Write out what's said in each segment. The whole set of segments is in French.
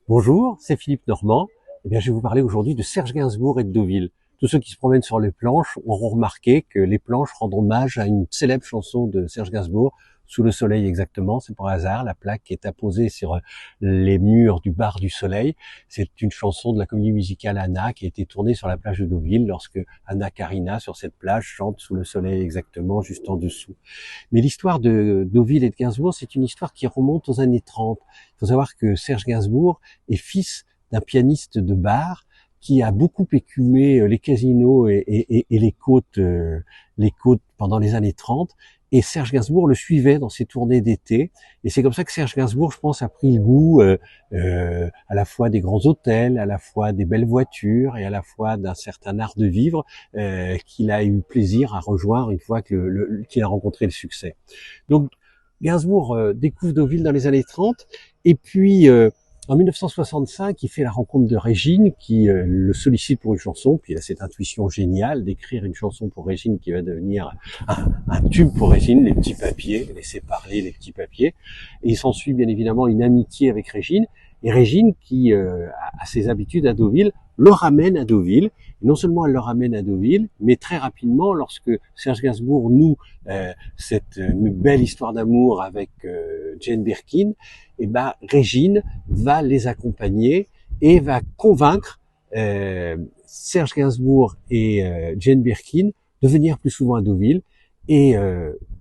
Bonjour, c'est Philippe Normand. Eh bien, je vais vous parler aujourd'hui de Serge Gainsbourg et de Deauville. Tous ceux qui se promènent sur les planches auront remarqué que les planches rendent hommage à une célèbre chanson de Serge Gainsbourg, Sous le soleil exactement. C'est pas un hasard, la plaque qui est apposée sur les murs du bar du Soleil. C'est une chanson de la comédie musicale Anna qui a été tournée sur la plage de Deauville lorsque Anna Karina, sur cette plage, chante Sous le soleil exactement, juste en dessous. Mais l'histoire de Deauville et de Gainsbourg, c'est une histoire qui remonte aux années 30. Il faut savoir que Serge Gainsbourg est fils d'un pianiste de bar qui a beaucoup écumé les casinos et les côtes pendant les années 30. Et Serge Gainsbourg le suivait dans ses tournées d'été. Et c'est comme ça que Serge Gainsbourg, je pense, a pris le goût à la fois des grands hôtels, à la fois des belles voitures et à la fois d'un certain art de vivre qu'il a eu plaisir à rejoindre une fois qu'il a rencontré le succès. Donc Gainsbourg découvre Deauville dans les années 30 et puis en 1965, il fait la rencontre de Régine qui le sollicite pour une chanson, puis il a cette intuition géniale d'écrire une chanson pour Régine qui va devenir un tube pour Régine, Les Petits Papiers, laisser parler les petits papiers. Et il s'ensuit bien évidemment une amitié avec Régine, et Régine qui a ses habitudes à Deauville, le ramène à Deauville. Et non seulement elle le ramène à Deauville, mais très rapidement, lorsque Serge Gainsbourg noue cette belle histoire d'amour avec Jane Birkin, et ben Régine va les accompagner et va convaincre Serge Gainsbourg et Jane Birkin de venir plus souvent à Deauville. Et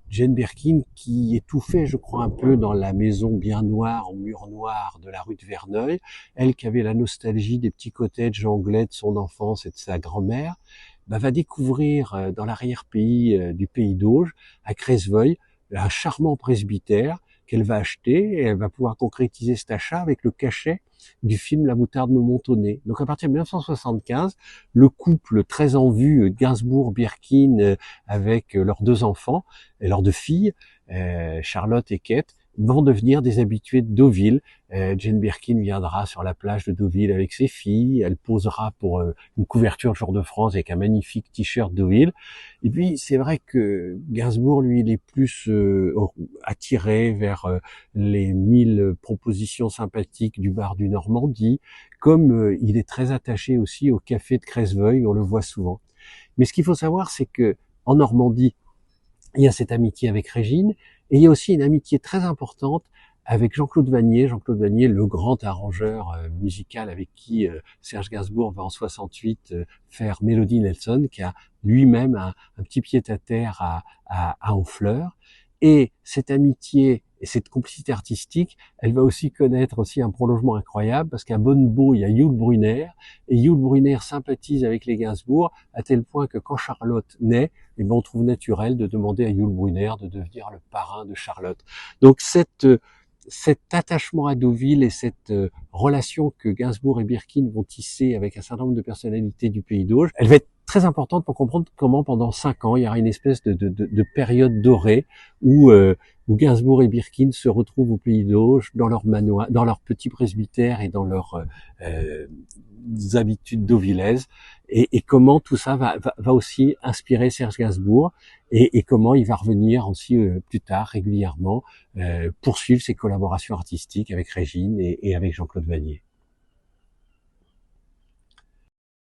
Jane Birkin, qui étouffait, je crois, un peu dans la maison bien noire, au mur noir de la rue de Verneuil, elle qui avait la nostalgie des petits cottages anglais de son enfance et de sa grand-mère, va découvrir dans l'arrière-pays du Pays d'Auge, à Cresseveuil, un charmant presbytère qu'elle va acheter et elle va pouvoir concrétiser cet achat avec le cachet du film La moutarde me monte au nez. Donc à partir de 1975, le couple très en vue Gainsbourg-Birkin avec leurs deux enfants et leurs deux filles, Charlotte et Kate, vont devenir des habitués de Deauville. Jane Birkin viendra sur la plage de Deauville avec ses filles, elle posera pour une couverture de Jour de France avec un magnifique t-shirt Deauville. Et puis c'est vrai que Gainsbourg, lui, il est plus attiré vers les 1000 propositions sympathiques du bar du Normandie, comme il est très attaché aussi au café de Cresseveuil, on le voit souvent. Mais ce qu'il faut savoir, c'est que en Normandie, il y a cette amitié avec Régine, et il y a aussi une amitié très importante avec Jean-Claude Vannier. Jean-Claude Vannier, le grand arrangeur musical avec qui Serge Gainsbourg va en 68 faire Melody Nelson, qui a lui-même un petit pied-à-terre à Honfleur. Et cette amitié et cette complicité artistique, elle va aussi connaître aussi un prolongement incroyable, parce qu'à Bonnebourg, il y a Yul Brunner, et Yul Brunner sympathise avec les Gainsbourg, à tel point que quand Charlotte naît, eh ben, on trouve naturel de demander à Yul Brunner de devenir le parrain de Charlotte. Donc cet attachement à Deauville et cette relation que Gainsbourg et Birkin vont tisser avec un certain nombre de personnalités du Pays d'Auge, elle va être très importante pour comprendre comment pendant 5 ans, il y aura une espèce de période dorée où Gainsbourg et Birkin se retrouvent au Pays d'Auge, dans leur manoir, dans leur petit presbytère et dans leurs habitudes deauvillaises, et comment tout ça va aussi inspirer Serge Gainsbourg, et comment il va revenir aussi plus tard régulièrement poursuivre ses collaborations artistiques avec Régine et avec Jean-Claude Vannier.